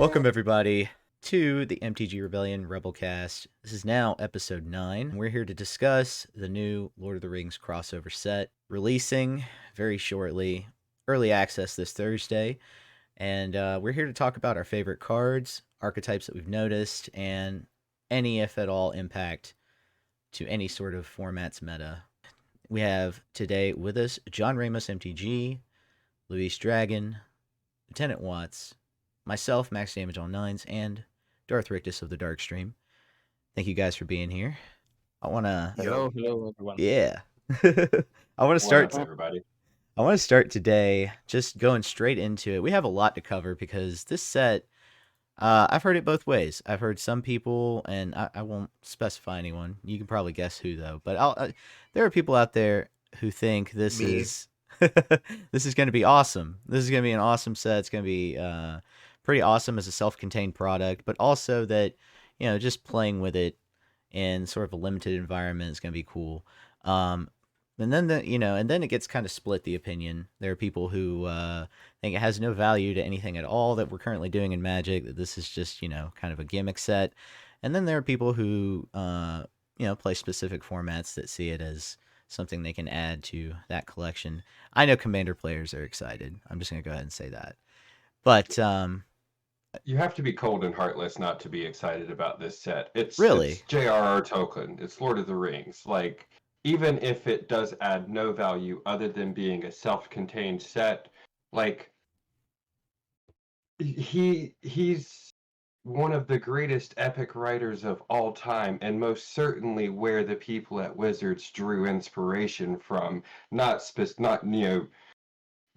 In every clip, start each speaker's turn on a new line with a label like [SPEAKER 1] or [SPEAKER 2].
[SPEAKER 1] Welcome, everybody, to the MTG Rebellion Rebelcast. This is now episode 9. We're here to discuss the new Lord of the Rings crossover set, releasing very shortly, early access this Thursday. And we're here to talk about our favorite cards, archetypes that we've noticed, and any, if at all, impact to any sort of format's meta. We have today with us John Ramos MTG, Luis Dragon, Lt.Watts, myself, Max Damage on Nines, and Darth Rictus of the Dark Stream. Thank you guys for being here. I want to,
[SPEAKER 2] Hello, everyone.
[SPEAKER 1] yeah. I want to
[SPEAKER 3] What
[SPEAKER 1] start.
[SPEAKER 3] up, everybody?
[SPEAKER 1] I want to start today just going straight into it. We have a lot to cover because this set, I've heard it both ways. I've heard some people, and I won't specify anyone. You can probably guess who though. But there are people out there who think this
[SPEAKER 2] Me.
[SPEAKER 1] is this is going to be awesome. This is going to be an awesome set. It's going to be pretty awesome as a self-contained product, but also that just playing with it in sort of a limited environment is going to be cool. And then and then it gets kind of split the opinion. There are people who think it has no value to anything at all that we're currently doing in Magic. That this is just kind of a gimmick set. And then there are people who play specific formats that see it as something they can add to that collection. I know Commander players are excited. I'm just gonna go ahead and say that. But
[SPEAKER 3] You have to be cold and heartless not to be excited about this set.
[SPEAKER 1] Really?
[SPEAKER 3] It's J.R.R. Tolkien. It's Lord of the Rings. Like, even if it does add no value other than being a self-contained set, like he's one of the greatest epic writers of all time, and most certainly where the people at Wizards drew inspiration from, not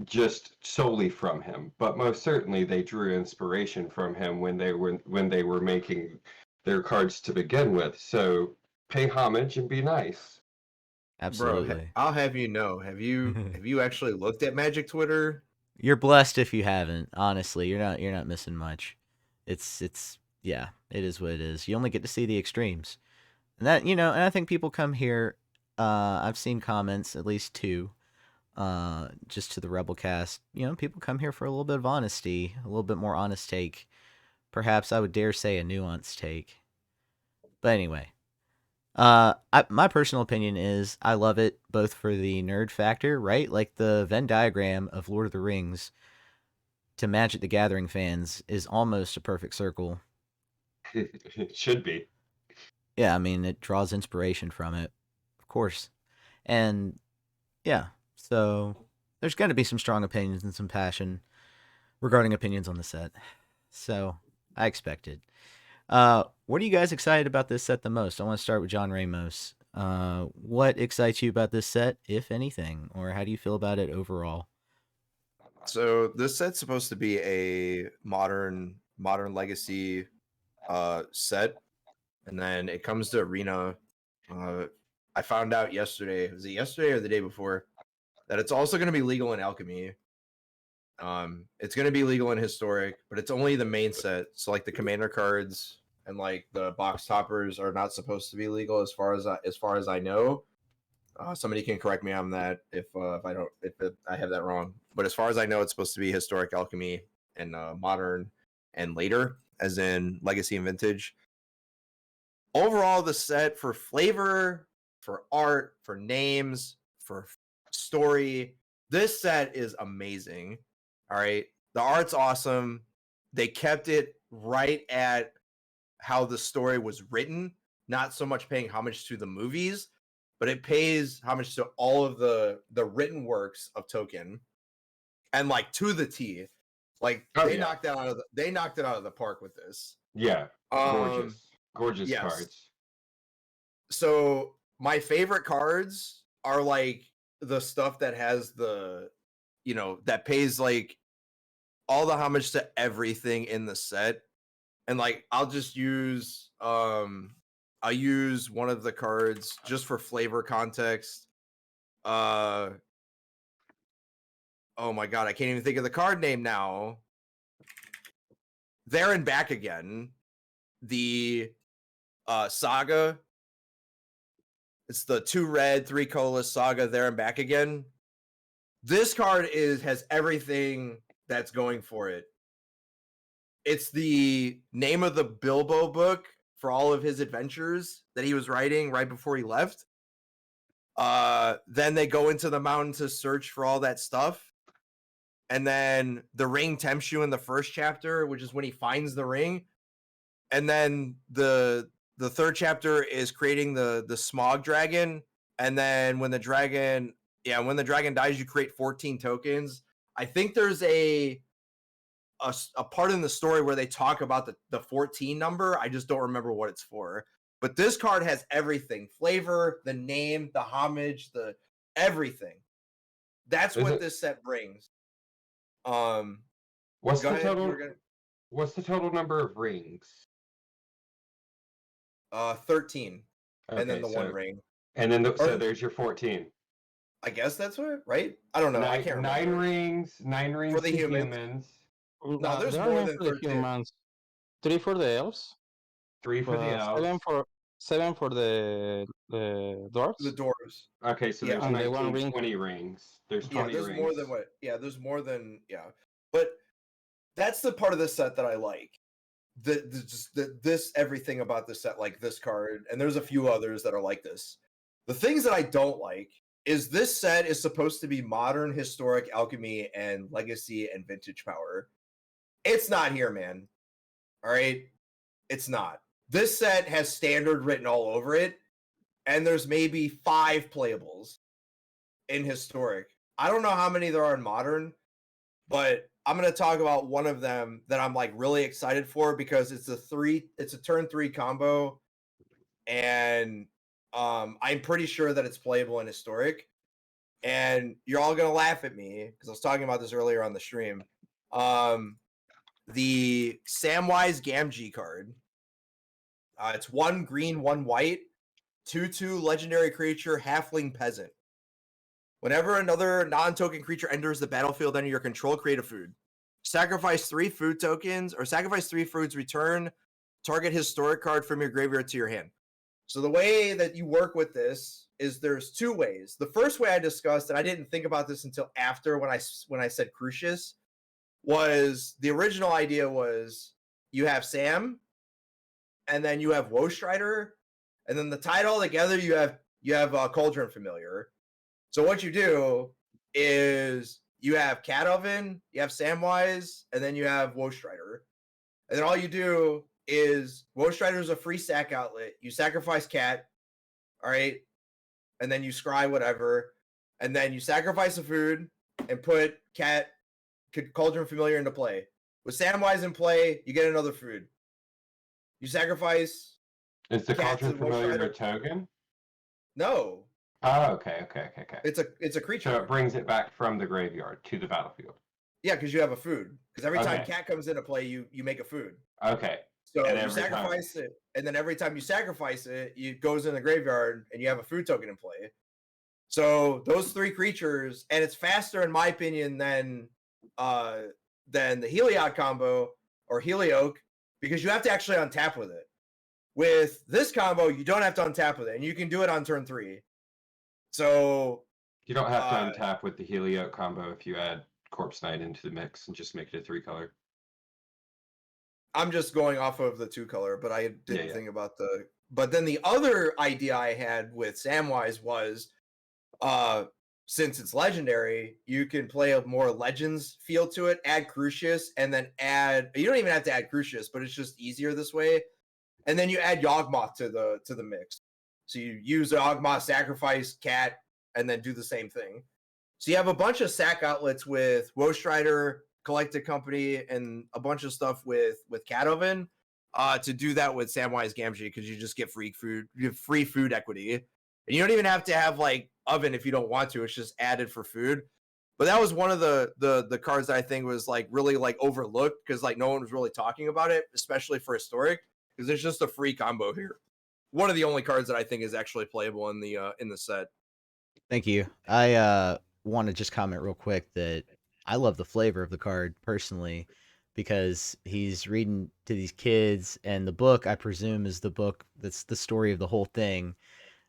[SPEAKER 3] just solely from him, but most certainly they drew inspiration from him when they were making their cards to begin with. So pay homage and be nice.
[SPEAKER 1] Absolutely.
[SPEAKER 2] Bro, I'll have you know. Have you actually looked at Magic Twitter?
[SPEAKER 1] You're blessed if you haven't. Honestly, you're not missing much. It's yeah, it is what it is. You only get to see the extremes, and and I think people come here. I've seen comments, at least two, just to the Rebelcast. People come here for a little bit of honesty, a little bit more honest take. Perhaps I would dare say a nuanced take. But anyway, my personal opinion is I love it both for the nerd factor, right? Like the Venn diagram of Lord of the Rings to Magic the Gathering fans is almost a perfect circle.
[SPEAKER 3] It should be.
[SPEAKER 1] Yeah, I mean, it draws inspiration from it, of course. And yeah, so there's going to be some strong opinions and some passion regarding opinions on the set. So I expect it. What are you guys excited about this set the most? I want to start with John Ramos. What excites you about this set, if anything, or how do you feel about it overall?
[SPEAKER 2] So this set's supposed to be a modern legacy set, and then it comes to Arena. I found out yesterday. Was it yesterday or the day before? That it's also going to be legal in Alchemy. It's going to be legal in Historic, but it's only the main set. So like the Commander cards and like the box toppers are not supposed to be legal as far as I know. Somebody can correct me on that if I have that wrong. But as far as I know, it's supposed to be Historic, Alchemy, and Modern, and later, as in Legacy and Vintage. Overall, the set for flavor, for art, for names, for story, this set is amazing. All right, the art's awesome. They kept it right at how the story was written, not so much paying homage to the movies, but it pays homage to all of the written works of Tolkien, and like to the T. Like they knocked it out of the park with this.
[SPEAKER 3] Yeah, gorgeous
[SPEAKER 2] yes.
[SPEAKER 3] cards.
[SPEAKER 2] So my favorite cards are like the stuff that has the, that pays like all the homage to everything in the set. And like I'll use one of the cards just for flavor context. Oh my god, I can't even think of the card name now. There and Back Again. The Saga. It's the 2 red, 3 colorless Saga There and Back Again. This card has everything that's going for it. it's the name of the Bilbo book for all of his adventures that he was writing right before he left. Then they go into the mountain to search for all that stuff. And then the ring tempts you in the first chapter, which is when he finds the ring. And then the third chapter is creating the smog dragon. And then when the dragon dies, you create 14 tokens. I think there's a part in the story where they talk about the 14 number. I just don't remember what it's for. But this card has everything: flavor, the name, the homage, the everything. That's what this set brings.
[SPEAKER 3] What's the total? What's the total number of rings?
[SPEAKER 2] 13.
[SPEAKER 3] Okay,
[SPEAKER 2] and then the one ring.
[SPEAKER 3] And then so there's your 14.
[SPEAKER 2] I guess that's what, right? I don't know. I can't remember.
[SPEAKER 3] 9 rings
[SPEAKER 2] for the
[SPEAKER 3] to
[SPEAKER 2] humans. No, there's
[SPEAKER 4] there
[SPEAKER 2] more
[SPEAKER 4] are
[SPEAKER 2] than
[SPEAKER 4] for the
[SPEAKER 2] 13.
[SPEAKER 4] humans. 3 for the elves.
[SPEAKER 3] 3 for the elves.
[SPEAKER 4] 7 for the dwarves.
[SPEAKER 2] The dwarves.
[SPEAKER 3] Okay, so there's
[SPEAKER 4] and
[SPEAKER 3] 19, 20 rings. There's 20
[SPEAKER 2] there's
[SPEAKER 3] rings.
[SPEAKER 2] more than what? Yeah, there's more than But that's the part of this set that I like. This everything about this set, like this card, and there's a few others that are like this. The things that I don't like is this set is supposed to be modern, historic, alchemy, and legacy and vintage power. It's not here, man. All right, it's not. This set has standard written all over it, and there's maybe 5 playables in historic. I don't know how many there are in modern, but I'm going to talk about one of them that I'm like really excited for because it's a turn 3 combo, and I'm pretty sure that it's playable in historic. And you're all going to laugh at me because I was talking about this earlier on the stream. The Samwise Gamgee card. It's 1 green, 1 white, 2/2 legendary creature, halfling peasant. Whenever another non-token creature enters the battlefield under your control, create a food. Sacrifice 3 food tokens, or sacrifice 3 foods, return target historic card from your graveyard to your hand. So the way that you work with this is there's 2 ways. The first way I discussed, and I didn't think about this until after when I said Crucius, was the original idea was you have Sam, and then you have Woe Strider, and then the tie it all together, you have Cauldron Familiar. So what you do is you have Cat Oven, you have Samwise, and then you have Woe Strider. And then all you do is Woe Strider is a free sack outlet. You sacrifice Cat, all right? And then you scry whatever. And then you sacrifice a food and put Cat Cauldron Familiar into play. With Samwise in play, you get another food. You sacrifice.
[SPEAKER 3] Is the Cauldron Familiar a token?
[SPEAKER 2] No.
[SPEAKER 3] Oh, okay.
[SPEAKER 2] It's a creature.
[SPEAKER 3] So it brings it back from the graveyard to the battlefield.
[SPEAKER 2] Yeah, because you have a food. Because every time Cat comes into play, you make a food.
[SPEAKER 3] Okay.
[SPEAKER 2] So you sacrifice it, and then every time you sacrifice it, it goes in the graveyard, and you have a food token in play. So those 3 creatures, and it's faster, in my opinion, than the Heliod combo or Helioke, because you have to actually untap with it. With this combo, you don't have to untap with it, and you can do it on turn 3. So
[SPEAKER 3] you don't have to untap with the Helioke combo if you add Corpse Knight into the mix and just make it a 3-color.
[SPEAKER 2] I'm just going off of the 2-color, but I didn't think about the. But then the other idea I had with Samwise was, since it's legendary, you can play a more Legends feel to it, add Crucius, and then add. You don't even have to add Crucius, but it's just easier this way. And then you add Yawgmoth to the mix. So you use Yawgmoth, sacrifice Cat, and then do the same thing. So you have a bunch of sack outlets with Woe Strider, Collected Company, and a bunch of stuff with Cat Oven to do that with Samwise Gamgee, because you just get free food, you have free food equity. And you don't even have to have like Oven if you don't want to. It's just added for food. But that was one of the cards that I think was like really like overlooked, because like no one was really talking about it, especially for historic, because there's just a free combo here. One of the only cards that I think is actually playable in the set.
[SPEAKER 1] Thank you. I want to just comment real quick that I love the flavor of the card personally, because he's reading to these kids, and the book, I presume, is the book that's the story of the whole thing.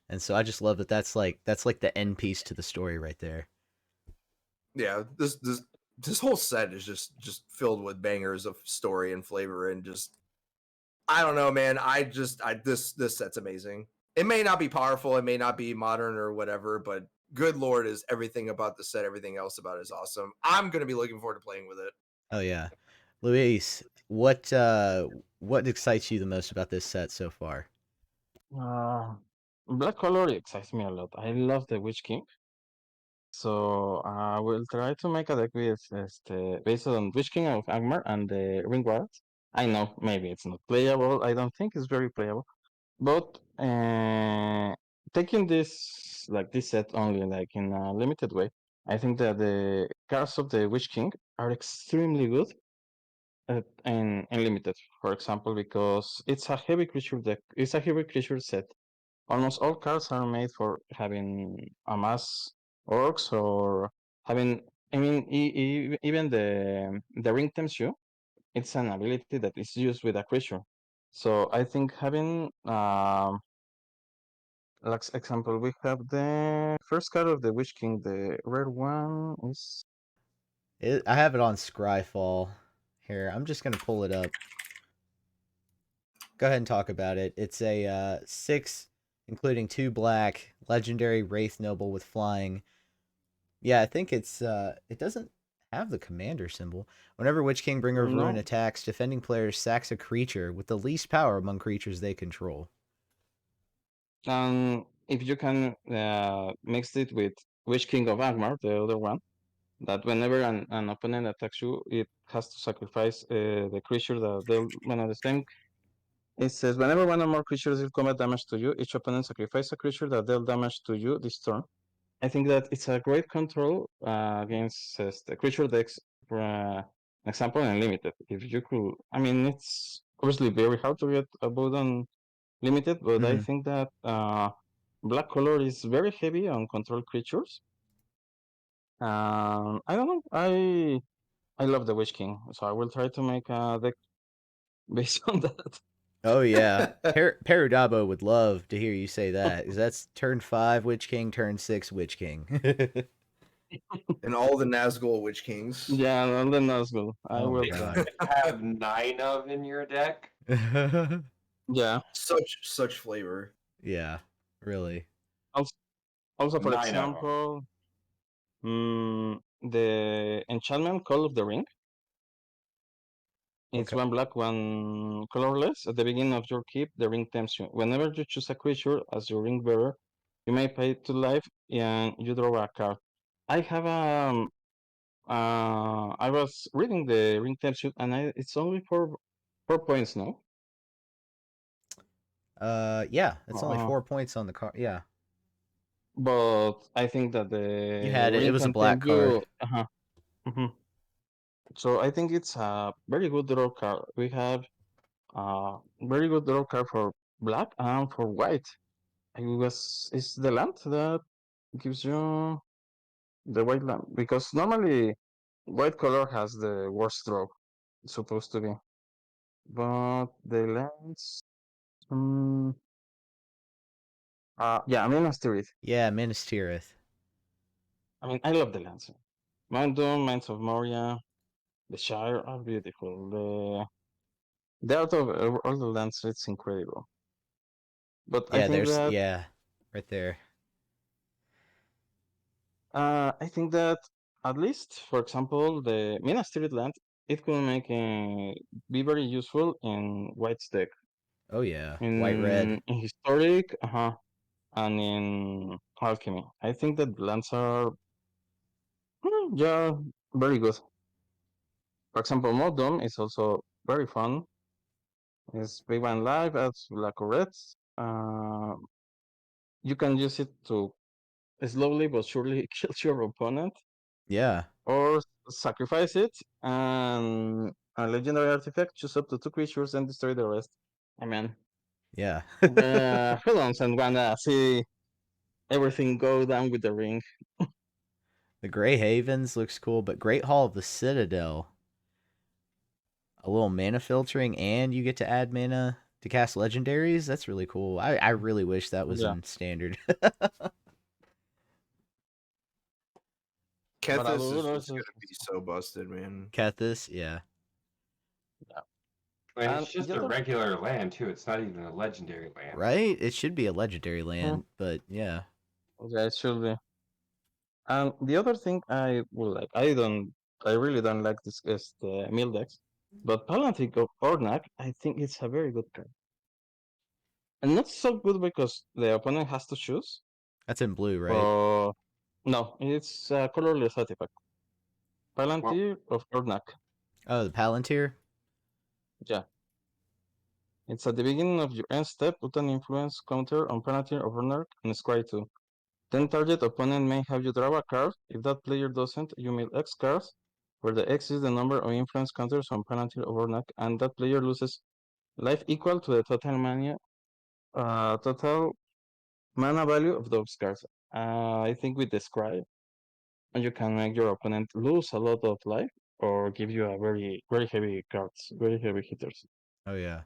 [SPEAKER 1] And so I just love that that's like the end piece to the story right there.
[SPEAKER 2] Yeah, this this whole set is just filled with bangers of story and flavor, and just I don't know, man. This set's amazing. It may not be powerful, it may not be modern or whatever, but good lord, is everything about the set, everything else about it is awesome. I'm gonna be looking forward to playing with it.
[SPEAKER 1] Oh yeah, Luis, what excites you the most about this set so far?
[SPEAKER 4] Uh, Black color excites me a lot. I love the Witch King. So I will try to make a deck with based on Witch King of Angmar and the Ring Guard. I know maybe it's not playable. I don't think it's very playable. But taking this set only like in a limited way, I think that the cards of the Witch King are extremely good and limited. For example, because it's a heavy creature deck. It's a heavy creature set. Almost all cards are made for having a mass orcs or having. I mean, even the ring Temsu, it's an ability that is used with a creature. So I think having like example, we have the first card of the Witch King. The red one is
[SPEAKER 1] I have it on Scryfall. Here, I'm just gonna pull it up. Go ahead and talk about it. It's a 6, including 2 black, legendary Wraith Noble with flying. Yeah, I think it doesn't have the commander symbol. Whenever Witch King Bringer of Ruin
[SPEAKER 4] no.
[SPEAKER 1] attacks, defending players sacks a creature with the least power among creatures they control.
[SPEAKER 4] And if you can mix it with Witch King of Angmar, the other one, that whenever an opponent attacks you, it has to sacrifice the creature that dealt one of the same. It says whenever one or more creatures deal combat damage to you, each opponent sacrifice a creature that dealt damage to you this turn. I think that it's a great control against the creature decks. For example, unlimited. If you could, I mean, it's obviously very hard to get a board on limited, but I
[SPEAKER 1] Mm-hmm.
[SPEAKER 4] think that black color is very heavy on control creatures. I don't know. I love the Witch King, so I will try to make a deck based on that.
[SPEAKER 1] Oh yeah, Perudabo would love to hear you say that, because that's turn 5 Witch King, turn 6 Witch King.
[SPEAKER 2] And all the Nazgul Witch Kings.
[SPEAKER 4] Yeah, and then Nazgul. I
[SPEAKER 1] Oh my
[SPEAKER 4] will try.
[SPEAKER 1] god.
[SPEAKER 3] Have 9 of in your deck.
[SPEAKER 4] Yeah.
[SPEAKER 2] Such flavor.
[SPEAKER 1] Yeah, really.
[SPEAKER 4] Also, also for
[SPEAKER 3] 9 of them.
[SPEAKER 4] example, the enchantment Call of the Ring. It's
[SPEAKER 1] Okay.
[SPEAKER 4] one black, one colorless. At the beginning of your keep, the ring tempts you. Whenever you choose a creature as your ring bearer, you may pay 2 life and you draw a card. I have I was reading the ring tempts you, and it's only for 4 points now.
[SPEAKER 1] Yeah, it's only
[SPEAKER 4] Uh,
[SPEAKER 1] 4 points on the card. Yeah,
[SPEAKER 4] but I think that
[SPEAKER 1] you
[SPEAKER 4] the
[SPEAKER 1] had it. It
[SPEAKER 4] ring
[SPEAKER 1] was a
[SPEAKER 4] can
[SPEAKER 1] black
[SPEAKER 4] tempt
[SPEAKER 1] card.
[SPEAKER 4] you. Mhm. So I think it's a very good draw card. We have a very good draw card for black and for white. I guess it's the land that gives you the white land because normally white color has the worst draw. It's supposed to be, but the lands. Um, yeah, I mean, Asteroid.
[SPEAKER 1] Yeah, Minas Tirith.
[SPEAKER 4] I mean, I love the lands. Mount Doom, Mines of Moria, the Shire are beautiful. The art of all the lands, it's incredible. But
[SPEAKER 1] Yeah, there's yeah, right there.
[SPEAKER 4] I think that at least, for example, the Minas Tirith land, it could make be very useful in White's deck.
[SPEAKER 1] Oh yeah, white red.
[SPEAKER 4] In historic, and in alchemy. I think that lands are yeah very good. For example, Modern is also very fun. It's big one live as black or red. You can use it to slowly but surely kill your opponent,
[SPEAKER 1] Yeah,
[SPEAKER 4] or sacrifice it and a legendary artifact, choose up to 2 creatures and destroy the rest. I mean,
[SPEAKER 1] yeah.
[SPEAKER 4] hold on, and wanna see everything go down with the ring.
[SPEAKER 1] The Grey Havens looks cool, but Great Hall of the Citadel, a little mana filtering, and you get to add mana to cast legendaries. That's really cool. I really wish that was
[SPEAKER 4] Yeah.
[SPEAKER 1] in standard.
[SPEAKER 2] Kethis is
[SPEAKER 4] Aludra
[SPEAKER 2] just gonna be so busted, man.
[SPEAKER 1] Kethis, yeah.
[SPEAKER 3] And it's
[SPEAKER 4] And
[SPEAKER 3] just
[SPEAKER 4] the
[SPEAKER 3] a
[SPEAKER 4] other,
[SPEAKER 3] regular land too. It's not even a legendary land.
[SPEAKER 1] Right? It should be a legendary land, but yeah.
[SPEAKER 4] yeah, it should be. And the other thing I would like, I really don't like this is the mill decks, but Palantir of Ornak, I think it's a very good card. And not so good because the opponent has to choose.
[SPEAKER 1] That's in blue, right?
[SPEAKER 4] Or no, it's a colorless artifact.
[SPEAKER 3] Well,
[SPEAKER 4] Palantir of Ornak.
[SPEAKER 1] Oh, the Palantir?
[SPEAKER 4] Yeah. It's at the beginning of your end step, put an influence counter on Palantir of Ornak and scry 2. Then target opponent may have you draw a card. If that player doesn't, you mill X cards, where the X is the number of influence counters on Palantir of Ornak, and that player loses life equal to the total mana value of those cards. I think with the scry, you can make your opponent lose a lot of life or give you a very heavy cards, very heavy hitters.
[SPEAKER 1] Oh yeah.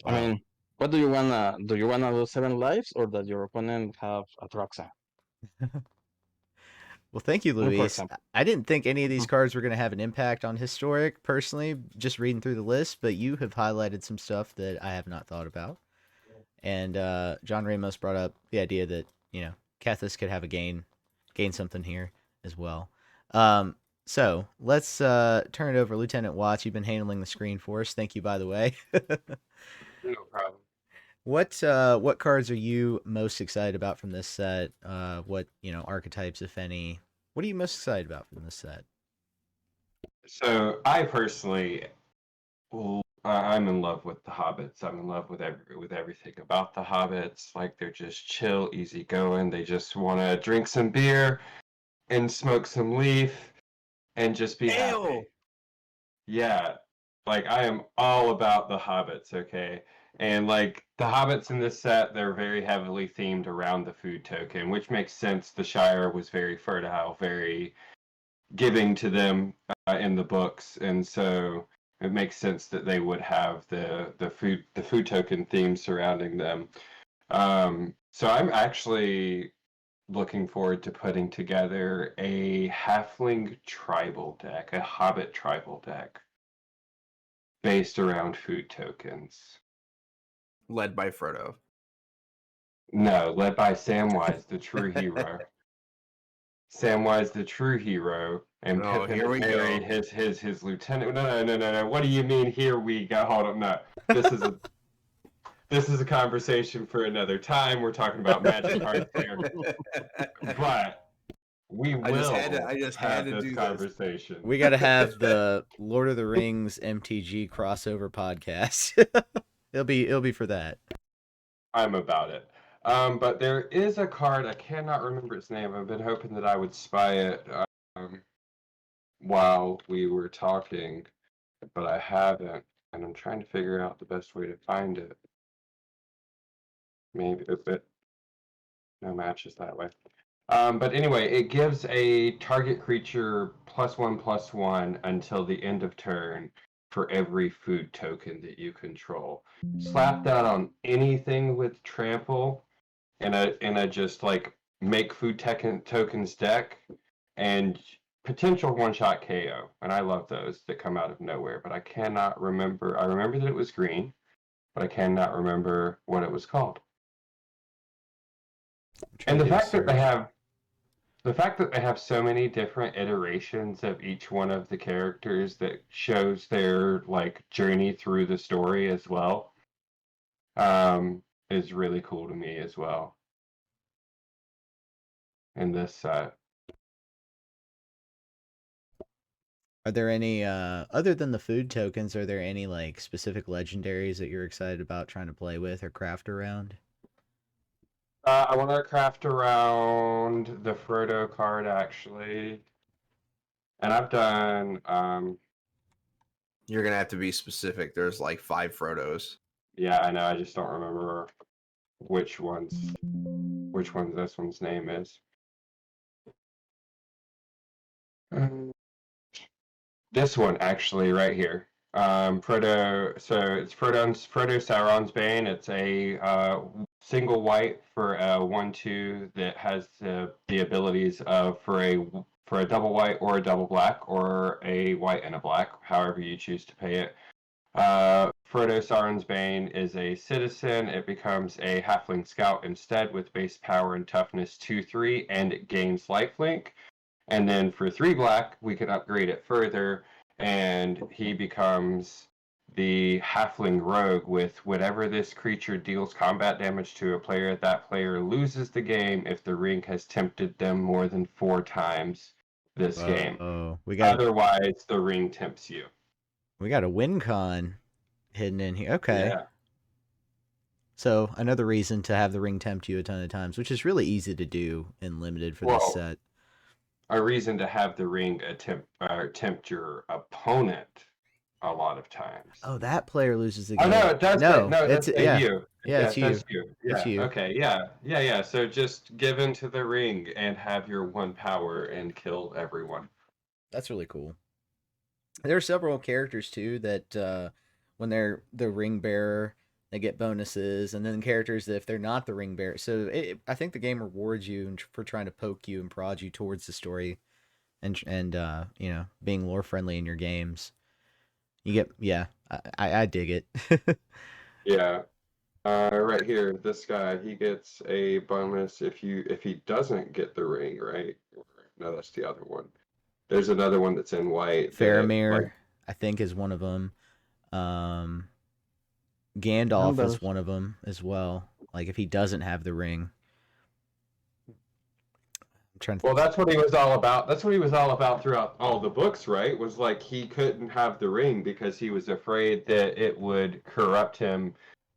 [SPEAKER 4] I
[SPEAKER 1] Wow.
[SPEAKER 4] mean, what do you wanna do? You wanna lose 7 lives or that your opponent have a Traxa?
[SPEAKER 1] Well, thank you,
[SPEAKER 4] For
[SPEAKER 1] Luis.
[SPEAKER 4] example.
[SPEAKER 1] I didn't think any of these cards were going to have an impact on Historic, personally, just reading through the list, but you have highlighted some stuff that I have not thought about. And John Ramos brought up the idea that, Kethis could have a gain something here as well. So let's turn it over. Lieutenant Watts, you've been handling the screen for us. Thank you, by the way.
[SPEAKER 3] no problem.
[SPEAKER 1] What cards are you most excited about from this set? What archetypes, if any? What are you most excited about from this set?
[SPEAKER 3] So I personally, I'm in love with the Hobbits. I'm in love with everything about the Hobbits. Like they're just chill, easygoing. They just want to drink some beer and smoke some leaf and just be happy. Yeah, like I am all about the Hobbits. Okay. And like the Hobbits in this set, they're very heavily themed around the food token, which makes sense. The Shire was very fertile, very giving to them in the books, and so it makes sense that they would have the food token theme surrounding them. So I'm actually looking forward to putting together a halfling tribal deck, a hobbit tribal deck based around food tokens.
[SPEAKER 2] Led by Frodo.
[SPEAKER 3] No, led by Samwise, the true hero. Samwise, the true hero, and
[SPEAKER 2] Oh,
[SPEAKER 3] Pippin
[SPEAKER 2] here we
[SPEAKER 3] Merry,
[SPEAKER 2] go.
[SPEAKER 3] his lieutenant. No. What do you mean? Here we go. Hold on. No, this is a this is a conversation for another time. We're talking about magic cards here, but we will
[SPEAKER 2] I just had
[SPEAKER 3] have
[SPEAKER 2] to
[SPEAKER 3] this
[SPEAKER 2] do this.
[SPEAKER 3] conversation.
[SPEAKER 1] We got to have the Lord of the Rings MTG crossover podcast. it'll be for that.
[SPEAKER 3] I'm about it. But there is a card, I cannot remember its name. I've been hoping that I would spy it while we were talking, but I haven't. And I'm trying to figure out the best way to find it. Maybe a bit. No matches that way. But anyway, it gives a target creature +1/+1 until the end of turn for every food token that you control. Slap that on anything with trample, and a just like make food tokens deck, and potential one-shot KO. And I love those that come out of nowhere, but I cannot remember. I remember that it was green, but I cannot remember what it was called. And the fact that they have so many different iterations of each one of the characters that shows their like journey through the story as well, is really cool to me as well. In this set.
[SPEAKER 1] Are there any other than the food tokens? Are there any like specific legendaries that you're excited about trying to play with or craft around?
[SPEAKER 3] I want to craft around the Frodo card actually, and I've done.
[SPEAKER 2] You're gonna have to be specific. There's like 5 Frodos.
[SPEAKER 3] Yeah, I know. I just don't remember which ones this one's name is. This one actually, right here. Frodo. So it's Frodo Sauron's Bane. It's a single white for a 1/2 that has the abilities of for a for a double white or a double black, or a white and a black, however you choose to pay it. Frodo Saren's Bane is a citizen. It becomes a halfling scout instead with base power and toughness 2/3, and it gains lifelink. And then for 3 black, we can upgrade it further, and he becomes the halfling rogue with whenever this creature deals combat damage to a player, that player loses the game if the ring has tempted them more than 4 times this game.
[SPEAKER 1] Oh,
[SPEAKER 3] Otherwise, the ring tempts you.
[SPEAKER 1] we got a win con hidden in here. Okay.
[SPEAKER 3] Yeah.
[SPEAKER 1] So another reason to have the ring tempt you a ton of times, which is really easy to do in limited for this
[SPEAKER 3] Well,
[SPEAKER 1] set.
[SPEAKER 3] a reason to have the ring tempt your opponent a lot of times.
[SPEAKER 1] Oh, that player loses the
[SPEAKER 3] Oh
[SPEAKER 1] game.
[SPEAKER 3] no, it does.
[SPEAKER 1] No,
[SPEAKER 3] No,
[SPEAKER 1] it's
[SPEAKER 3] that's
[SPEAKER 1] yeah,
[SPEAKER 3] you.
[SPEAKER 1] yeah, it's
[SPEAKER 3] it
[SPEAKER 1] you.
[SPEAKER 3] says you.
[SPEAKER 1] It's
[SPEAKER 3] Yeah.
[SPEAKER 1] you.
[SPEAKER 3] Okay. Yeah. So just give in to the ring and have your 1 power and kill everyone.
[SPEAKER 1] That's really cool. There are several characters too that when they're the ring bearer, they get bonuses, and then characters that if they're not the ring bearer, so I think the game rewards you for trying to poke you and prod you towards the story, and you know, being lore friendly in your games. You get I dig it.
[SPEAKER 3] Yeah. Right here, this guy, he gets a bonus if he doesn't get the ring, right? No, that's the other one. There's another one that's in white that,
[SPEAKER 1] Faramir,
[SPEAKER 3] like,
[SPEAKER 1] I think, is one of them. Gandalf is
[SPEAKER 4] Numbers.
[SPEAKER 1] one of them as well. Like if he doesn't have the ring. I'm trying to
[SPEAKER 3] well, that's what he was all about. That's what he was all about throughout all the books, right? Was like he couldn't have the ring because he was afraid that it would corrupt him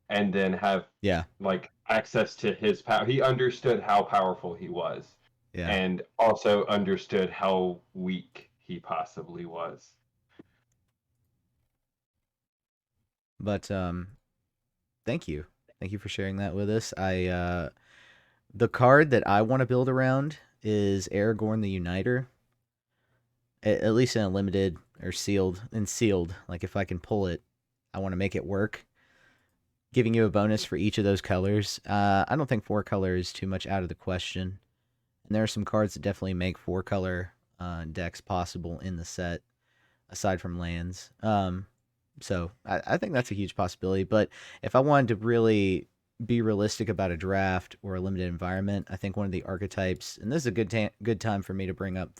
[SPEAKER 3] and then have
[SPEAKER 1] Yeah.
[SPEAKER 3] like access to his power. He understood how powerful he was,
[SPEAKER 1] Yeah.
[SPEAKER 3] and also understood how weak he possibly was.
[SPEAKER 1] But thank you. Thank you for sharing that with us. The card that I want to build around is Aragorn the Uniter. At least in a limited or sealed. Like if I can pull it, I want to make it work. Giving you a bonus for each of those colors. I don't think 4-color is too much out of the question. And there are some cards that definitely make 4-color decks possible in the set, aside from lands. So I think that's a huge possibility. But if I wanted to really be realistic about a draft or a limited environment, I think one of the archetypes, and this is a good time for me to bring up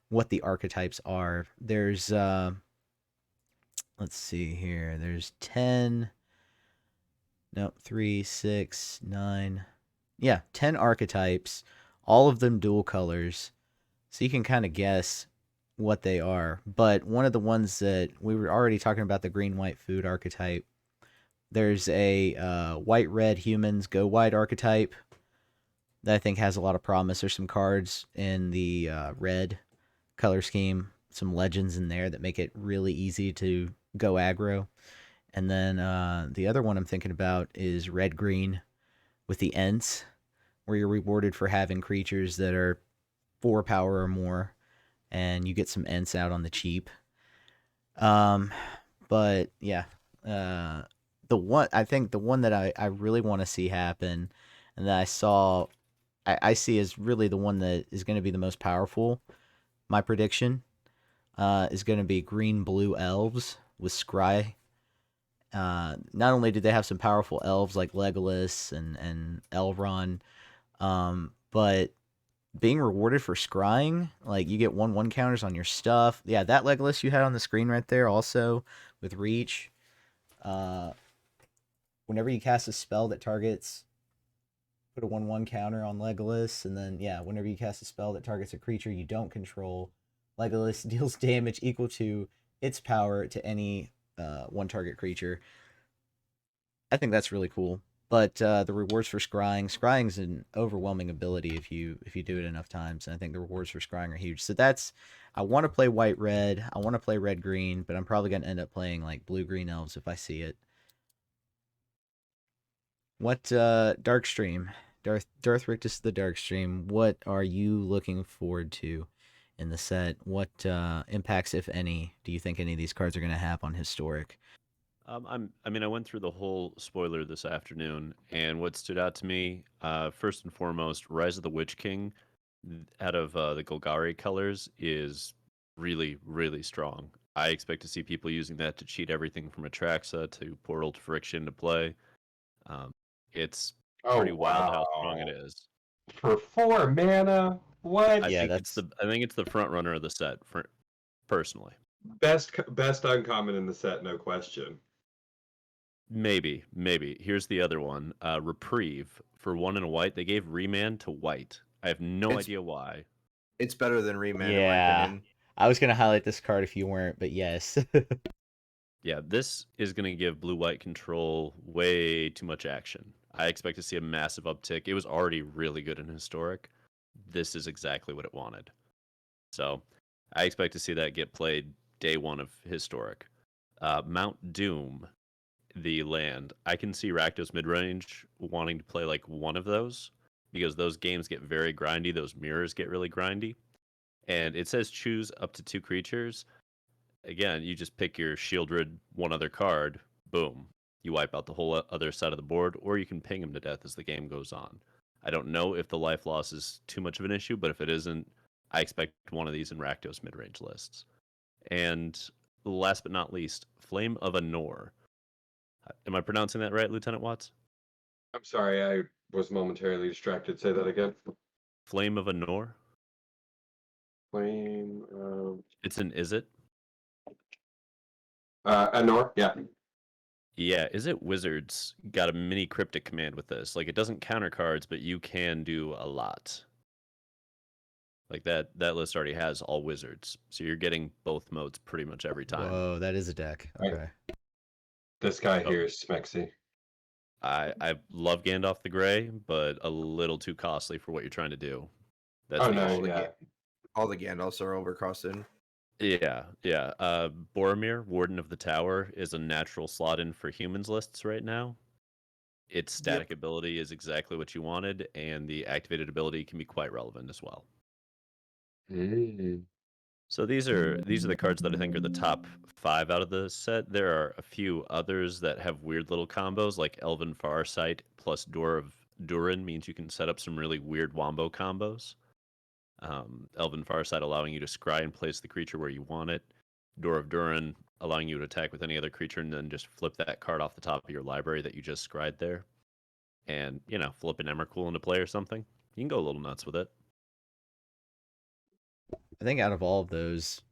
[SPEAKER 1] what the archetypes are. There's let's see here. There's 10. No, 3, 6, 9. Yeah, 10 archetypes, all of them dual colors. So you can kind of guess what they are. But one of the ones that we were already talking about, the green-white food archetype, there's a white-red humans go wide archetype that I think has a lot of promise. There's some cards in the red color scheme, some legends in there that make it really easy to go aggro. And then the other one I'm thinking about is red-green with the Ents, where you're rewarded for having creatures that are 4 power or more, and you get some Ents out on the cheap. But yeah, the one that I really want to see happen, and that I see as really the one that is going to be the most powerful. My prediction is going to be green-blue elves with Scry. Not only do they have some powerful elves like Legolas and Elrond, but being rewarded for scrying, like you get 1/1 counters on your stuff. Yeah, that Legolas you had on the screen right there also with reach. Whenever you cast a spell that targets, put a 1/1 counter on Legolas, and then yeah, whenever you cast a spell that targets a creature you don't control, Legolas deals damage equal to its power to any one target creature. I think that's really cool. But the rewards for scrying's an overwhelming ability if you do it enough times. And I think the rewards for scrying are huge. So I want to play white red. I want to play red green, but I'm probably gonna end up playing like blue green elves if I see it. What Darkstream, Darth Rictus the Darkstream? What are you looking forward to in the set? What impacts, if any, do you think any of these cards are gonna have on Historic?
[SPEAKER 5] I mean, I went through the whole spoiler this afternoon, and what stood out to me, first and foremost, Rise of the Witch King. out of the Golgari colors is really, really strong. I expect to see people using that to cheat everything from Atraxa to Portal to Friction to play. Um, it's pretty
[SPEAKER 3] Oh
[SPEAKER 5] wild how strong it
[SPEAKER 3] wow!
[SPEAKER 5] is.
[SPEAKER 3] For 4 mana, what?
[SPEAKER 1] Yeah,
[SPEAKER 5] I think it's the front runner of the set for personally.
[SPEAKER 3] Best uncommon in the set, no question.
[SPEAKER 5] Maybe. Here's the other one. Reprieve for 1 and a white. They gave Remand to white. I have no
[SPEAKER 2] It's
[SPEAKER 5] idea why.
[SPEAKER 2] it's better than Remand in my
[SPEAKER 1] Yeah.
[SPEAKER 2] opinion.
[SPEAKER 1] I was gonna highlight this card if you weren't, but yes.
[SPEAKER 5] Yeah, this is going to give blue-white control way too much action. I expect to see a massive uptick. It was already really good in Historic. This is exactly what it wanted. So I expect to see that get played day one of Historic. Mount Doom, the land. I can see Rakdos midrange wanting to play like one of those because those games get very grindy. Those mirrors get really grindy. And it says choose up to 2 creatures. Again, you just pick your Shieldred, one other card, boom. You wipe out the whole other side of the board, or you can ping him to death as the game goes on. I don't know if the life loss is too much of an issue, but if it isn't, I expect one of these in Rakdos mid-range lists. And last but not least, Flame of Anor. Am I pronouncing that right, Lt.Watts?
[SPEAKER 3] I'm sorry, I was momentarily distracted. Say that again.
[SPEAKER 5] Flame of Anor?
[SPEAKER 3] Flame.
[SPEAKER 5] It's an is it?
[SPEAKER 3] Anor, yeah.
[SPEAKER 5] Yeah, is it Wizards got a mini cryptic command with this? Like it doesn't counter cards, but you can do a lot. Like that list already has all wizards, so you're getting both modes pretty much every time.
[SPEAKER 1] Whoa, that is a deck.
[SPEAKER 3] Right.
[SPEAKER 1] Okay.
[SPEAKER 3] This guy
[SPEAKER 5] So-
[SPEAKER 3] here is Smexy.
[SPEAKER 5] I love Gandalf the Grey, but a little too costly for what you're trying to do. That's
[SPEAKER 3] Oh
[SPEAKER 5] the
[SPEAKER 3] no,
[SPEAKER 5] issue.
[SPEAKER 3] yeah.
[SPEAKER 2] All the Gandalfs are overcosted.
[SPEAKER 5] Yeah. Boromir, Warden of the Tower, is a natural slot in for humans lists right now. Its static ability is exactly what you wanted, and the activated ability can be quite relevant as well.
[SPEAKER 3] Mm.
[SPEAKER 5] So these are the cards that I think are the top 5 out of the set. There are a few others that have weird little combos, like Elven Farsight plus Door of Durin means you can set up some really weird wombo combos. Elven Farsight allowing you to scry and place the creature where you want it. Door of Durin allowing you to attack with any other creature and then just flip that card off the top of your library that you just scried there. And, flip an Emrakul into play or something. You can go a little nuts with it.
[SPEAKER 1] I think out of all of those,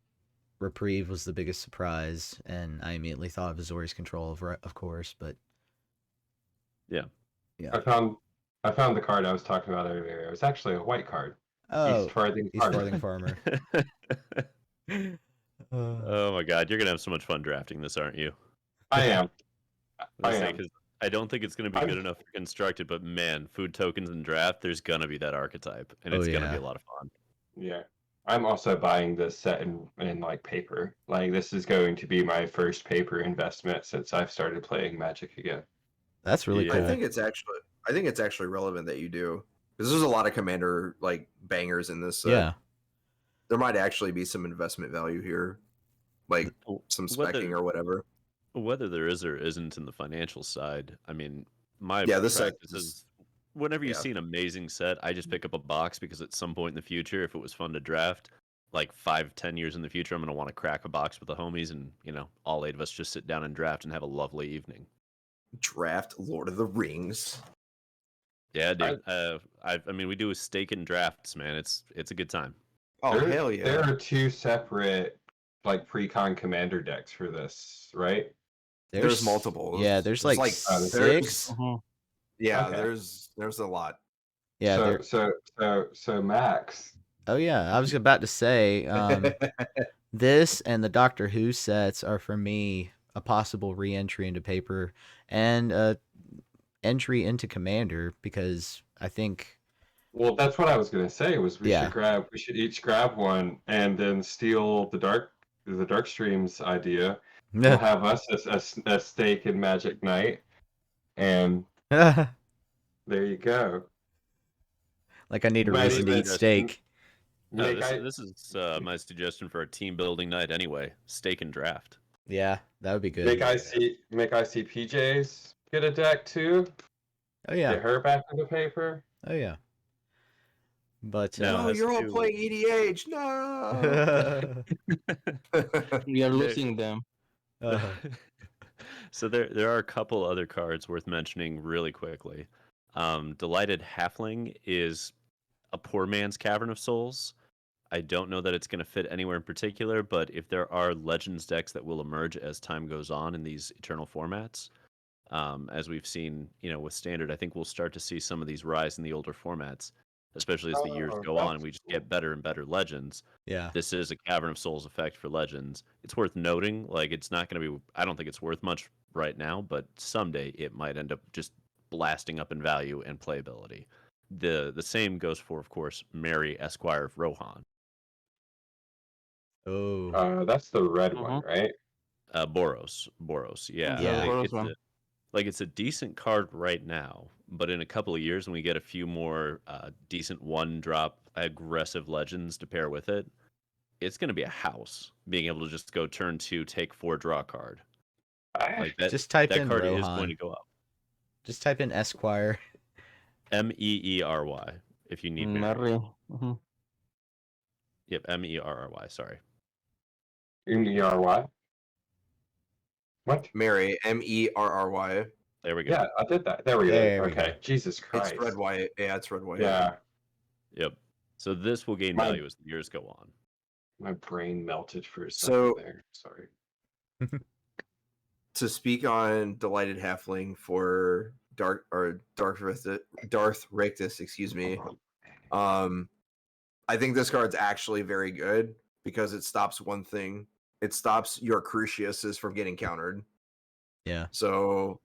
[SPEAKER 1] Reprieve was the biggest surprise, and I immediately thought of Azori's Control, of course, but
[SPEAKER 5] Yeah.
[SPEAKER 3] I found the card I was talking about earlier. It was actually a white card.
[SPEAKER 1] oh,
[SPEAKER 3] East Farthing
[SPEAKER 1] East
[SPEAKER 3] Farthing.
[SPEAKER 1] Farthing Farmer.
[SPEAKER 5] Oh my god, you're gonna have so much fun drafting this, aren't you?
[SPEAKER 3] I am.
[SPEAKER 5] Let's
[SPEAKER 3] I
[SPEAKER 5] say,
[SPEAKER 3] am.
[SPEAKER 5] 'cause I don't think it's gonna be good enough for constructed, but man, food tokens and draft, there's gonna be that archetype, and
[SPEAKER 1] Oh,
[SPEAKER 5] it's gonna be
[SPEAKER 1] yeah.
[SPEAKER 5] a lot of fun.
[SPEAKER 3] Yeah. I'm also buying this set in like paper. Like this is going to be my first paper investment since I've started playing Magic again.
[SPEAKER 1] That's really
[SPEAKER 5] Yeah.
[SPEAKER 1] cool.
[SPEAKER 2] I think it's actually relevant that you do, because there's a lot of commander like bangers in this set.
[SPEAKER 1] Yeah.
[SPEAKER 2] There might actually be some investment value here, like some specking or whatever.
[SPEAKER 5] Whether there is or isn't in the financial side, I mean, my
[SPEAKER 2] Yeah, this set
[SPEAKER 5] practice is whenever you
[SPEAKER 2] yeah.
[SPEAKER 5] see an amazing set, I just pick up a box because at some point in the future, if it was fun to draft, like 5-10 years in the future, I'm gonna want to crack a box with the homies, and all 8 of us just sit down and draft and have a lovely evening.
[SPEAKER 2] Draft Lord of the Rings.
[SPEAKER 5] Yeah, dude. I mean, we do a stake and drafts, man. It's a good time.
[SPEAKER 2] Oh
[SPEAKER 3] There-
[SPEAKER 2] hell yeah!
[SPEAKER 3] There are 2 separate like pre-con commander decks for this, right?
[SPEAKER 2] There's multiple.
[SPEAKER 1] Yeah, there's like
[SPEAKER 2] there's-
[SPEAKER 1] 6.
[SPEAKER 2] Yeah,
[SPEAKER 3] Okay.
[SPEAKER 2] there's a lot.
[SPEAKER 1] Yeah.
[SPEAKER 3] So Max.
[SPEAKER 1] Oh yeah, I was about to say, this and the Doctor Who sets are for me a possible re-entry into paper and entry into Commander, because I think
[SPEAKER 3] Well, that's what I was gonna say. Was we
[SPEAKER 1] Yeah.
[SPEAKER 3] should each grab one and then steal the dark streams idea. We'll have us a stake in Magic Night, and there you go.
[SPEAKER 1] like I need a
[SPEAKER 3] Might
[SPEAKER 1] reason to
[SPEAKER 3] even
[SPEAKER 1] eat
[SPEAKER 3] just-
[SPEAKER 1] steak.
[SPEAKER 3] Nick,
[SPEAKER 5] This is my suggestion for a team building night anyway. Stake and draft.
[SPEAKER 1] Yeah, that would be good.
[SPEAKER 3] make IC PJs get a deck too.
[SPEAKER 1] Oh yeah.
[SPEAKER 3] Get her back into paper.
[SPEAKER 1] Oh yeah. But
[SPEAKER 5] No,
[SPEAKER 2] No,
[SPEAKER 5] has
[SPEAKER 2] you're
[SPEAKER 5] to
[SPEAKER 2] all
[SPEAKER 5] do-
[SPEAKER 2] playing EDH. No.
[SPEAKER 4] We are
[SPEAKER 5] There-
[SPEAKER 4] losing them.
[SPEAKER 5] So there are a couple other cards worth mentioning really quickly. Delighted Halfling is a poor man's Cavern of Souls. I don't know that it's going to fit anywhere in particular, but if there are Legends decks that will emerge as time goes on in these Eternal formats, as we've seen, with Standard, I think we'll start to see some of these rise in the older formats, especially as the years go on and we just get better and better Legends.
[SPEAKER 1] yeah.
[SPEAKER 5] This is a Cavern of Souls effect for Legends. It's worth noting, like it's not going to be. I don't think it's worth much right now, but someday it might end up just blasting up in value and playability. The same goes for, of course, Mary Esquire of Rohan.
[SPEAKER 1] Oh.
[SPEAKER 3] That's the red one, right?
[SPEAKER 5] Boros, yeah.
[SPEAKER 1] Yeah.
[SPEAKER 4] The Boros one.
[SPEAKER 5] It's a decent card right now, but in a couple of years when we get a few more decent one-drop aggressive Legends to pair with it, it's going to be a house. Being able to just go turn 2, take 4, draw a card. Like that.
[SPEAKER 1] Just type
[SPEAKER 5] that
[SPEAKER 1] in
[SPEAKER 5] card is
[SPEAKER 1] Rohan.
[SPEAKER 5] going to go up.
[SPEAKER 1] Just type in Esquire.
[SPEAKER 5] Meery, if you need Mary.
[SPEAKER 4] Mary. Mhm.
[SPEAKER 5] Yep, Merry. Sorry.
[SPEAKER 3] MERY. What?
[SPEAKER 2] Mary, Merry.
[SPEAKER 5] There we go.
[SPEAKER 3] Yeah, I did that. There we
[SPEAKER 1] There
[SPEAKER 3] go.
[SPEAKER 1] we go.
[SPEAKER 3] Okay. Jesus Christ.
[SPEAKER 2] It's red white. Yeah, it's red white.
[SPEAKER 3] Yeah,
[SPEAKER 5] Yep. So this will gain
[SPEAKER 3] My-
[SPEAKER 5] value as the years go on.
[SPEAKER 3] my brain melted for a
[SPEAKER 2] So-
[SPEAKER 3] second there. Sorry.
[SPEAKER 2] To speak on Delighted Halfling for Darth Rictus, excuse me. I think this card's actually very good because it stops one thing. It stops your Cruciuses from getting countered.
[SPEAKER 1] Yeah.
[SPEAKER 2] So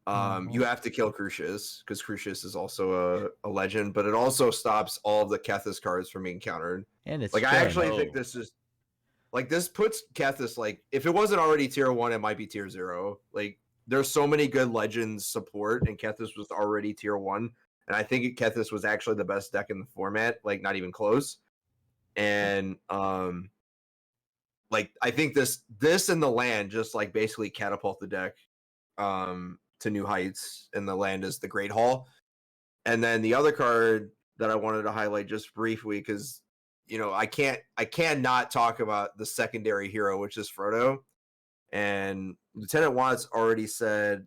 [SPEAKER 2] you have to kill Crucius because Crucius is also a legend, but it also stops all of the Kethis cards from being countered.
[SPEAKER 1] And it's
[SPEAKER 2] Like I
[SPEAKER 1] fun.
[SPEAKER 2] actually think this is like this puts Kethis like if it wasn't already tier 1, it might be tier 0. Like there's so many good legends support, and Kethis was already tier 1. And I think Kethis was actually the best deck in the format, like not even close. And like I think this and the land just like basically catapult the deck to new heights, and the land is the Great Hall. And then the other card that I wanted to highlight just briefly, because I cannot talk about the secondary hero, which is Frodo. And Lt.Watts already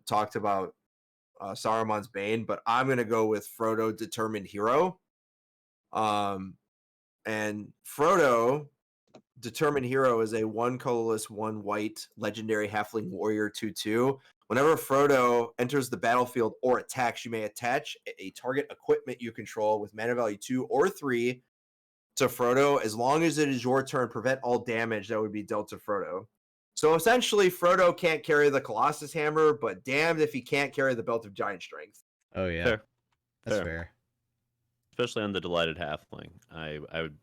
[SPEAKER 2] talked about Saruman's Bane, but I'm gonna go with Frodo Determined Hero. And Frodo Determined Hero is a 1 colorless, 1 white legendary halfling warrior 2/2. Whenever Frodo enters the battlefield or attacks, you may attach a target equipment you control with mana value 2 or 3 to Frodo. As long as it is your turn, prevent all damage that would be dealt to Frodo. So essentially, Frodo can't carry the Colossus Hammer, but damned if he can't carry the Belt of Giant Strength.
[SPEAKER 1] Oh yeah.
[SPEAKER 5] Fair.
[SPEAKER 1] That's
[SPEAKER 5] Fair.
[SPEAKER 1] fair.
[SPEAKER 5] Especially on the Delighted Halfling. I would,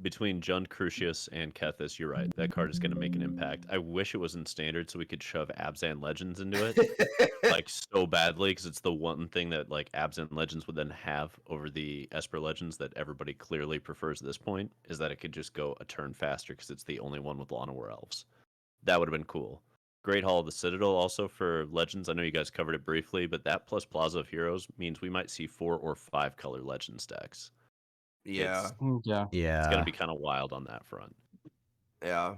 [SPEAKER 5] between Jund Crucius and Kethis, you're right. That card is going to make an impact. I wish it was in Standard so we could shove Abzan Legends into it, like so badly, because it's the one thing that like Abzan Legends would then have over the Esper Legends that everybody clearly prefers at this point, is that it could just go a turn faster because it's the only one with Llanowar Elves. That would have been cool. Great Hall of the Citadel also for Legends. I know you guys covered it briefly, but that plus Plaza of Heroes means we might see 4 or 5 color Legends decks.
[SPEAKER 2] Yeah,
[SPEAKER 4] Yeah.
[SPEAKER 1] Yeah.
[SPEAKER 5] It's going to be kind of wild on that front.
[SPEAKER 2] yeah.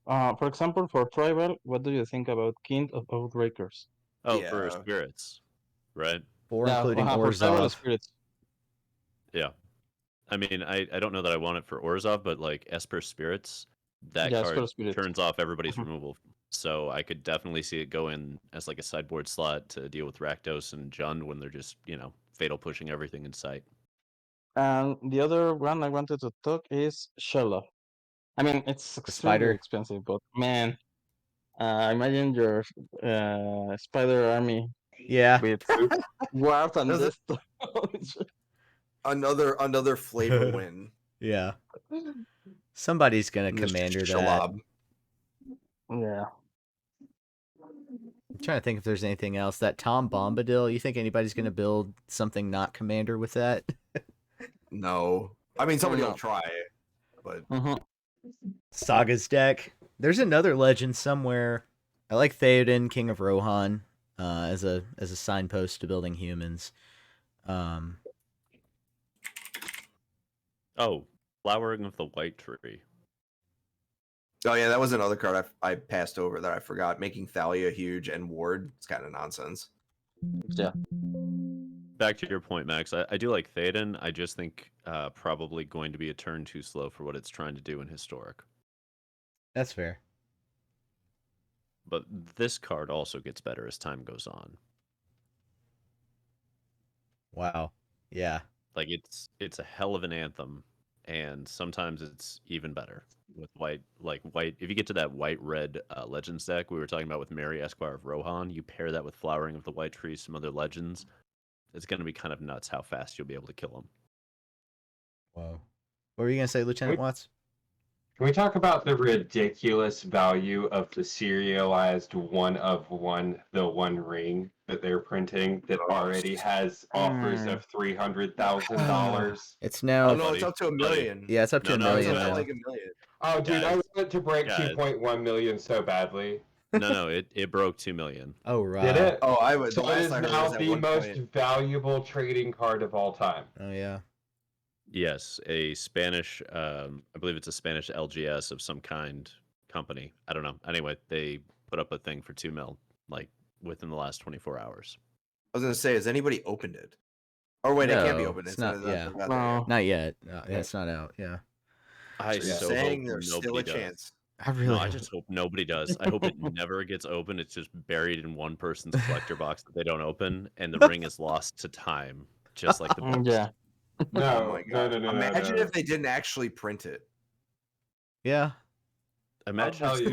[SPEAKER 4] For example, for tribal, what do you think about King of Outbreakers?
[SPEAKER 5] Oh, for
[SPEAKER 2] Yeah.
[SPEAKER 5] spirits, right?
[SPEAKER 1] Or including
[SPEAKER 4] for tribal
[SPEAKER 1] Orzhov.
[SPEAKER 4] spirits.
[SPEAKER 5] Yeah. I mean, I don't know that I want it for Orzhov, but like Esper Spirits, that
[SPEAKER 4] Yeah,
[SPEAKER 5] card
[SPEAKER 4] Esper Spirits.
[SPEAKER 5] turns off everybody's
[SPEAKER 4] Mhm.
[SPEAKER 5] removal. So I could definitely see it go in as like a sideboard slot to deal with Rakdos and Jund when they're just, fatal pushing everything in sight.
[SPEAKER 4] And the other one I wanted to talk is Sherlock. I mean, it's extremely
[SPEAKER 1] spider?
[SPEAKER 4] expensive, but man, imagine your spider army
[SPEAKER 1] Yeah.
[SPEAKER 4] with Ward and
[SPEAKER 2] Does it-
[SPEAKER 4] Death.
[SPEAKER 2] Another flavor win.
[SPEAKER 1] Yeah. Somebody's gonna
[SPEAKER 2] in the
[SPEAKER 1] commander that.
[SPEAKER 2] Shalab.
[SPEAKER 4] Yeah.
[SPEAKER 1] I'm trying to think if there's anything else. That Tom Bombadil, you think anybody's gonna build something not commander with that?
[SPEAKER 2] No, I mean somebody
[SPEAKER 4] No.
[SPEAKER 2] will try, but
[SPEAKER 1] Saga's deck. There's another legend somewhere. I like Theoden, King of Rohan, as a signpost to building humans.
[SPEAKER 5] Oh, Flowering of the White Tree.
[SPEAKER 2] Oh yeah, that was another card I passed over that I forgot. Making Thalia huge and Ward. It's kind of nonsense.
[SPEAKER 4] Yeah.
[SPEAKER 5] Back to your point, Max. I do like Theoden. I just think probably going to be a turn too slow for what it's trying to do in Historic.
[SPEAKER 1] That's fair.
[SPEAKER 5] But this card also gets better as time goes on.
[SPEAKER 1] Wow. Yeah.
[SPEAKER 5] Like it's a hell of an anthem, and sometimes it's even better with white. Like white, if you get to that white-red Legends deck we were talking about with Mary Esquire of Rohan, you pair that with Flowering of the White Tree, some other legends. It's going to be kind of nuts how fast you'll be able to kill them.
[SPEAKER 1] Whoa. What were you gonna say, Lieutenant Watts?
[SPEAKER 3] Can we talk about the ridiculous value of the serialized one of one, the One Ring that they're printing that already has offers of $300,000?
[SPEAKER 1] It's
[SPEAKER 2] Oh
[SPEAKER 1] now.
[SPEAKER 2] no, it's up to $1 million.
[SPEAKER 1] Yeah, it's up to a
[SPEAKER 5] No,
[SPEAKER 2] It's
[SPEAKER 1] million
[SPEAKER 2] up to
[SPEAKER 1] now.
[SPEAKER 2] like $1 million.
[SPEAKER 3] Oh, dude, I
[SPEAKER 5] Guys,
[SPEAKER 3] wanted to break
[SPEAKER 5] guys.
[SPEAKER 3] 2.1 million so badly.
[SPEAKER 5] No, it broke 2 million.
[SPEAKER 1] Oh right.
[SPEAKER 3] Did it?
[SPEAKER 2] Oh, I would. The
[SPEAKER 3] So it
[SPEAKER 2] last
[SPEAKER 3] is
[SPEAKER 2] I heard
[SPEAKER 3] now
[SPEAKER 2] was at
[SPEAKER 3] the
[SPEAKER 2] one
[SPEAKER 3] most
[SPEAKER 2] point.
[SPEAKER 3] valuable trading card of all time.
[SPEAKER 1] Oh yeah.
[SPEAKER 5] Yes, a Spanish, I believe it's a Spanish LGS of some kind company. I don't know. Anyway, they put up a thing for 2 mil, like within the last 24 hours.
[SPEAKER 2] I was gonna say, has anybody opened it? Or wait, it can't be
[SPEAKER 1] No,
[SPEAKER 2] opened.
[SPEAKER 1] it's not. Yeah.
[SPEAKER 2] not there
[SPEAKER 4] No.
[SPEAKER 2] yet.
[SPEAKER 1] Not yet. No, yeah, it's not out. Yeah.
[SPEAKER 5] I
[SPEAKER 2] So you're
[SPEAKER 5] so
[SPEAKER 2] saying
[SPEAKER 5] hope
[SPEAKER 2] there's
[SPEAKER 5] nobody
[SPEAKER 2] still a
[SPEAKER 5] does.
[SPEAKER 2] chance.
[SPEAKER 1] I really.
[SPEAKER 5] No, I just hope nobody does. I hope it never gets open. It's just buried in one person's collector box that they don't open, and the ring is lost to time, just like the books.
[SPEAKER 4] Yeah.
[SPEAKER 2] Oh
[SPEAKER 3] No,
[SPEAKER 2] my
[SPEAKER 3] no,
[SPEAKER 2] god!
[SPEAKER 3] no, no, no,
[SPEAKER 2] Imagine
[SPEAKER 3] no.
[SPEAKER 2] if they didn't actually print it.
[SPEAKER 1] Yeah.
[SPEAKER 5] Imagine
[SPEAKER 3] tell
[SPEAKER 5] if
[SPEAKER 3] you.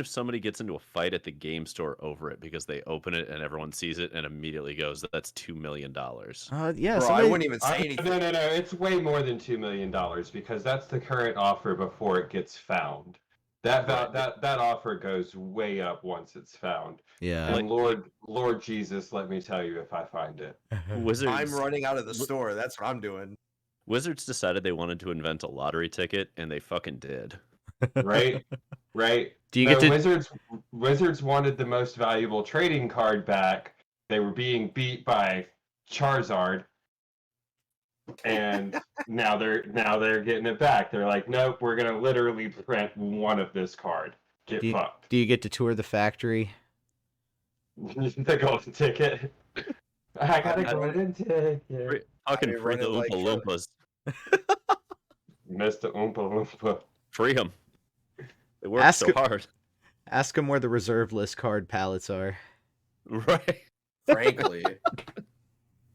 [SPEAKER 5] somebody gets into a fight at the game store over it because they open it and everyone sees it and immediately goes, "That's $2 million."
[SPEAKER 1] Yeah.
[SPEAKER 2] Bro, I
[SPEAKER 1] Somebody.
[SPEAKER 2] wouldn't even say anything.
[SPEAKER 3] No, no, no. It's way more than $2 million because that's the current offer before it gets found. That
[SPEAKER 2] Right.
[SPEAKER 3] that offer goes way up once it's found.
[SPEAKER 1] Yeah.
[SPEAKER 3] And Lord Jesus, let me tell you if I find it.
[SPEAKER 5] Wizards,
[SPEAKER 2] I'm running out of the store. That's what I'm doing.
[SPEAKER 5] Wizards decided they wanted to invent a lottery ticket, and they fucking did.
[SPEAKER 3] Right? Right?
[SPEAKER 1] Do you get to?
[SPEAKER 3] Wizards wanted the most valuable trading card back. They were being beat by Charizard. And now they're getting it back. They're like, nope, we're gonna literally print one of this card. Get fucked.
[SPEAKER 1] Do you get to tour the factory?
[SPEAKER 3] The golden ticket. I got a
[SPEAKER 2] I mean,
[SPEAKER 3] golden ticket.
[SPEAKER 5] Fucking
[SPEAKER 2] mean,
[SPEAKER 5] free the
[SPEAKER 2] running like,
[SPEAKER 5] Oompa Loompas.
[SPEAKER 3] Mr. Oompa Loompa.
[SPEAKER 5] Free them. They work
[SPEAKER 1] Ask-
[SPEAKER 5] so hard.
[SPEAKER 1] Ask them where the reserve list card palettes are.
[SPEAKER 5] Right.
[SPEAKER 2] frankly,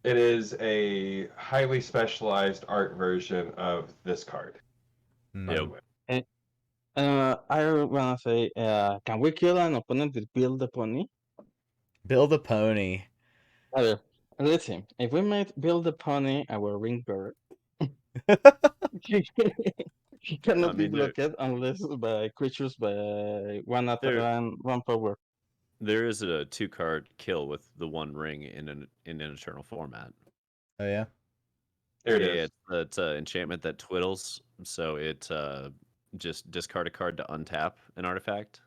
[SPEAKER 3] It is a highly specialized art version of this card.
[SPEAKER 1] Hmm.
[SPEAKER 3] by the
[SPEAKER 5] Yep.
[SPEAKER 3] way.
[SPEAKER 4] I wanna say, can we kill an opponent with Build the Pony?
[SPEAKER 1] Bill the Pony.
[SPEAKER 4] Let's see. If we made Build the Pony our ring bearer, he cannot be
[SPEAKER 5] mean, there-
[SPEAKER 4] blocked unless by creatures by one
[SPEAKER 5] There-
[SPEAKER 4] and one power.
[SPEAKER 5] There is a 2-card kill with the One Ring in an eternal format.
[SPEAKER 1] Oh yeah.
[SPEAKER 3] There it
[SPEAKER 5] Yeah,
[SPEAKER 3] is.
[SPEAKER 5] it's an enchantment that twiddles, so it just discard a card to untap an artifact,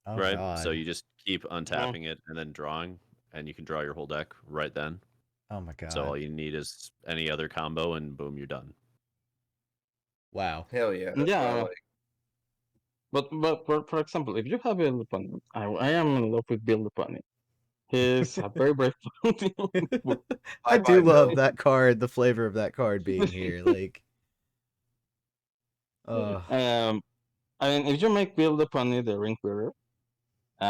[SPEAKER 1] Oh
[SPEAKER 5] right?
[SPEAKER 1] god.
[SPEAKER 5] So you just keep untapping it and then drawing, and you can draw your whole deck right then.
[SPEAKER 1] Oh my god.
[SPEAKER 5] So all you need is any other combo, and boom, you're done.
[SPEAKER 1] Wow.
[SPEAKER 2] hell yeah. That's
[SPEAKER 4] Yeah.
[SPEAKER 2] what I like.
[SPEAKER 4] But for example, if you have Build the Pony, I am in love with Build the Pony. He's a very brave pony.
[SPEAKER 1] I
[SPEAKER 2] Bye-bye,
[SPEAKER 1] do love
[SPEAKER 2] Bill.
[SPEAKER 1] that card, the flavor of that card being here. Like,
[SPEAKER 4] I mean, if you make Build the Pony the ring bearer,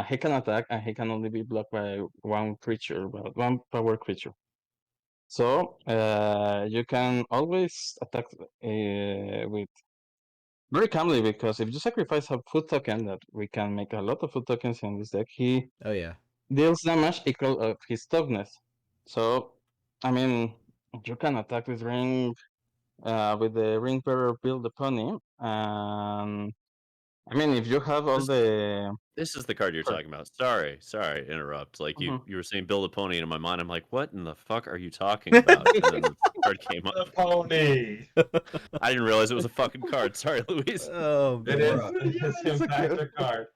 [SPEAKER 4] he can attack and he can only be blocked by one creature, well, one power creature. So you can always attack with very calmly, because if you sacrifice a food token, that we can make a lot of food tokens in this deck, he
[SPEAKER 1] oh yeah.
[SPEAKER 4] deals damage equal of his toughness. So, I mean, you can attack this ring with the ring bearer Build the Pony, and I mean, if you have all the
[SPEAKER 5] This is the card you're
[SPEAKER 4] Sure.
[SPEAKER 5] talking about. Sorry, interrupt. Like you were saying, build a pony, and in my mind, I'm like, what in the fuck are you talking about? And then the card came
[SPEAKER 3] The
[SPEAKER 5] up.
[SPEAKER 3] pony.
[SPEAKER 5] I didn't realize it was a fucking card. Sorry, Luis.
[SPEAKER 1] Oh
[SPEAKER 3] It
[SPEAKER 1] man.
[SPEAKER 3] is in fact a card.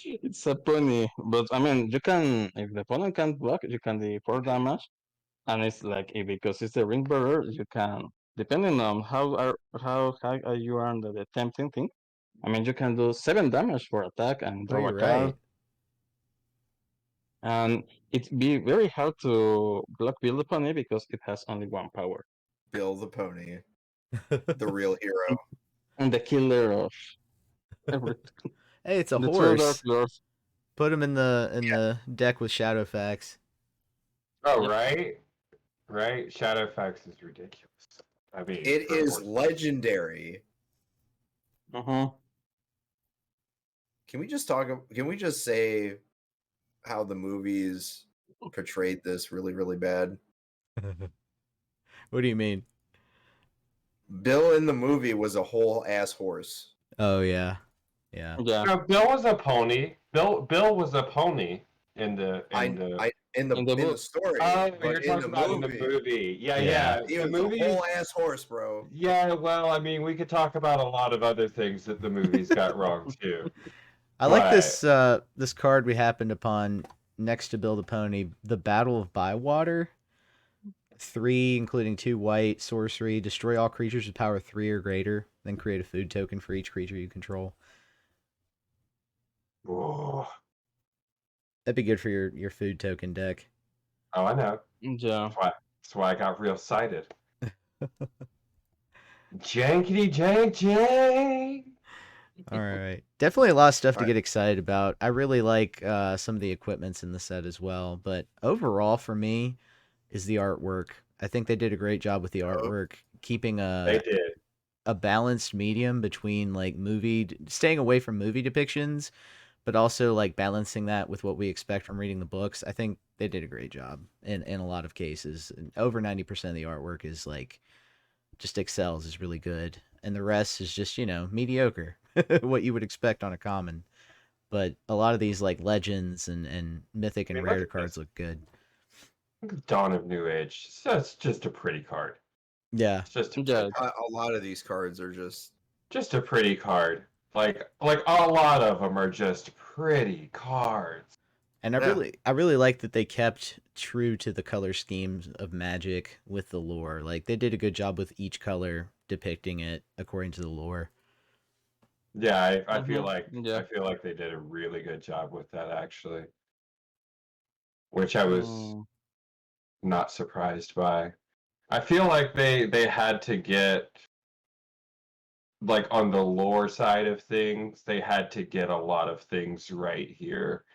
[SPEAKER 4] it's a pony, but I mean, you can, if the opponent can't block, you can do 4 damage, And it's like because it's a ring bearer, you can, depending on how high you are under the tempting thing. I mean, you can do 7 damage for attack and
[SPEAKER 1] Oh,
[SPEAKER 4] draw a
[SPEAKER 1] you're
[SPEAKER 4] card.
[SPEAKER 1] right.
[SPEAKER 4] And it'd be very hard to block Build a Pony because it has only 1 power.
[SPEAKER 2] Bill the pony, the real hero.
[SPEAKER 4] And the killer of everything.
[SPEAKER 1] Hey, it's a
[SPEAKER 4] The true Dark
[SPEAKER 1] horse.
[SPEAKER 4] Lord.
[SPEAKER 1] Put him in the deck with Shadowfax.
[SPEAKER 3] Oh,
[SPEAKER 4] Yep.
[SPEAKER 3] right? Right? Shadowfax is ridiculous. I mean,
[SPEAKER 2] It
[SPEAKER 3] for
[SPEAKER 2] is
[SPEAKER 3] horse-
[SPEAKER 2] legendary.
[SPEAKER 4] Uh-huh.
[SPEAKER 2] Can we just say how the movies portrayed this really, really bad?
[SPEAKER 1] What do you mean?
[SPEAKER 2] Bill in the movie was a whole ass horse.
[SPEAKER 1] Oh yeah, yeah.
[SPEAKER 4] Yeah.
[SPEAKER 3] No, Bill was a pony. Bill was a pony in the
[SPEAKER 2] In the
[SPEAKER 4] In the book.
[SPEAKER 2] story,
[SPEAKER 3] Oh,
[SPEAKER 2] but
[SPEAKER 3] you're
[SPEAKER 2] in
[SPEAKER 3] talking
[SPEAKER 2] the
[SPEAKER 3] about
[SPEAKER 2] movie,
[SPEAKER 3] in the movie. Yeah,
[SPEAKER 1] Yeah.
[SPEAKER 3] yeah.
[SPEAKER 2] he
[SPEAKER 3] The
[SPEAKER 2] was
[SPEAKER 3] movie.
[SPEAKER 2] a whole ass horse, bro.
[SPEAKER 3] Yeah, well, I mean, we could talk about a lot of other things that the movies got wrong too.
[SPEAKER 1] I like
[SPEAKER 3] But-
[SPEAKER 1] this card we happened upon next to Build a Pony, the Battle of Bywater. 3, including 2 white, sorcery. Destroy all creatures with power 3 or greater. Then create a food token for each creature you control.
[SPEAKER 3] Oh,
[SPEAKER 1] That'd be good for your food token deck.
[SPEAKER 3] I know.
[SPEAKER 4] Yeah.
[SPEAKER 3] That's why I got real excited. Jankety jank jank.
[SPEAKER 1] All right. Definitely a lot of stuff to
[SPEAKER 2] All
[SPEAKER 1] get excited about. I really like some of the equipments in the set as well. But overall, for me, is the artwork. I think they did a great job with the artwork, keeping
[SPEAKER 3] They did.
[SPEAKER 1] a balanced medium between like staying away from movie depictions, but also like balancing that with what we expect from reading the books. I think they did a great job in a lot of cases. And over 90% of the artwork is like just excels, is really good, and the rest is just mediocre, what you would expect on a common. But a lot of these like legends and mythic and
[SPEAKER 3] I mean, look
[SPEAKER 1] rare
[SPEAKER 3] at
[SPEAKER 1] cards
[SPEAKER 3] this.
[SPEAKER 1] look good.
[SPEAKER 3] Dawn of New Age. That's just a pretty card.
[SPEAKER 1] Yeah,
[SPEAKER 3] It's just
[SPEAKER 4] Yeah.
[SPEAKER 2] A lot of these cards are just
[SPEAKER 3] a pretty card. Like a lot of them are just pretty cards.
[SPEAKER 1] and I
[SPEAKER 2] Yeah.
[SPEAKER 1] really like that they kept true to the color schemes of Magic with the lore. Like they did a good job with each color depicting it according to the lore.
[SPEAKER 3] Yeah, I feel like
[SPEAKER 4] Yeah.
[SPEAKER 3] I feel like they did a really good job with that actually. Which I was
[SPEAKER 4] Mm,
[SPEAKER 3] not surprised by. I feel like they had to get like on the lore side of things, they had to get a lot of things right here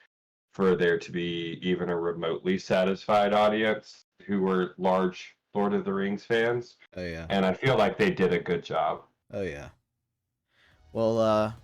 [SPEAKER 3] for there to be even a remotely satisfied audience who were large Lord of the Rings fans.
[SPEAKER 1] Oh yeah.
[SPEAKER 3] And I feel like they did a good job.
[SPEAKER 1] Oh yeah. Well,